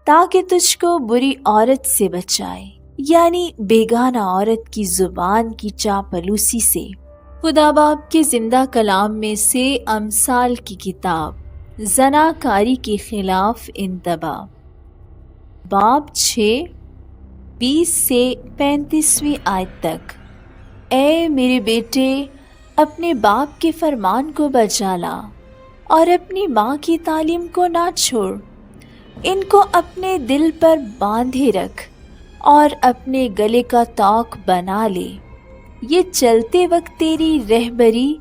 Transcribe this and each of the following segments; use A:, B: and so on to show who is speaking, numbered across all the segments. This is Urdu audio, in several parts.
A: تاکہ تجھ کو بری عورت سے بچائے، یعنی بیگانہ عورت کی زبان کی چاپلوسی سے۔ خدا باپ کے زندہ کلام میں سے امثال کی کتاب زناکاری کے خلاف انتباہ، باب 6 20 سے 35ویں آیت تک۔ اے میرے بیٹے، اپنے باپ کے فرمان کو بجا لا اور اپنی ماں کی تعلیم کو نہ چھوڑ۔ ان کو اپنے دل پر باندھے رکھ اور اپنے گلے کا طوق بنا لے۔ یہ چلتے وقت تیری رہبری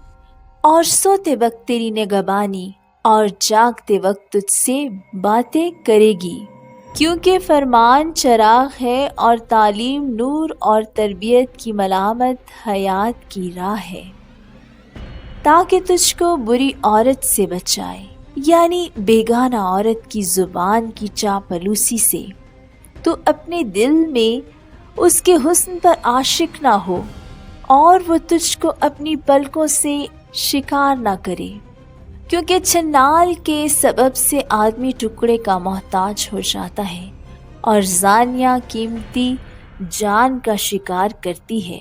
A: اور سوتے وقت تیری نگہبانی اور جاگتے وقت تجھ سے باتیں کرے گی، کیونکہ فرمان چراغ ہے اور تعلیم نور اور تربیت کی ملامت حیات کی راہ ہے، تاکہ تجھ کو بری عورت سے بچائے، یعنی بیگانہ عورت کی زبان کی چاپلوسی سے۔ تو اپنے دل میں اس کے حسن پر عاشق نہ ہو اور وہ تجھ کو اپنی پلکوں سے شکار نہ کرے، کیونکہ چھنال کے سبب سے آدمی ٹکڑے کا محتاج ہو جاتا ہے اور زانیہ قیمتی جان کا شکار کرتی ہے۔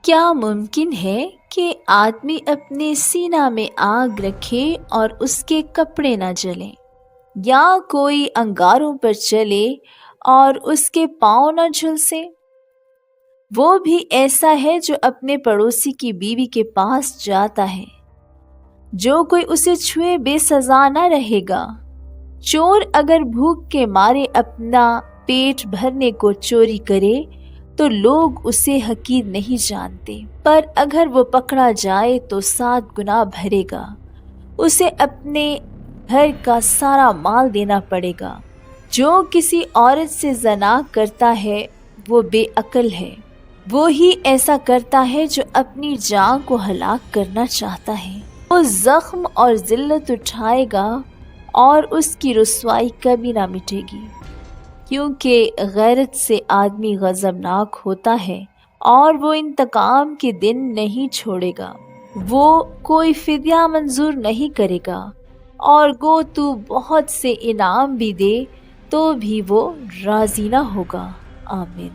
A: کیا ممکن ہے کہ آدمی اپنے سینہ میں آگ رکھے اور اس کے کپڑے نہ جلیں، یا کوئی انگاروں پر چلے اور اس کے پاؤں نہ جھلسے؟ وہ بھی ایسا ہے جو اپنے پڑوسی کی بیوی کے پاس جاتا ہے، جو کوئی اسے چھوئے بے سزا نہ رہے گا۔ چور اگر بھوک کے مارے اپنا پیٹ بھرنے کو چوری کرے تو لوگ اسے حقیر نہیں جانتے، پر اگر وہ پکڑا جائے تو 7 گنا بھرے گا، اسے اپنے گھر کا سارا مال دینا پڑے گا۔ جو کسی عورت سے زنا کرتا ہے وہ بے عقل ہے، وہی ایسا کرتا ہے جو اپنی جان کو ہلاک کرنا چاہتا ہے۔ وہ زخم اور ذلت اٹھائے گا اور اس کی رسوائی کبھی نہ مٹے گی، کیونکہ غیرت سے آدمی غضبناک ہوتا ہے اور وہ انتقام کے دن نہیں چھوڑے گا۔ وہ کوئی فدیہ منظور نہیں کرے گا، اور گو تو بہت سے انعام بھی دے تو بھی وہ راضی نہ ہوگا۔ آمین۔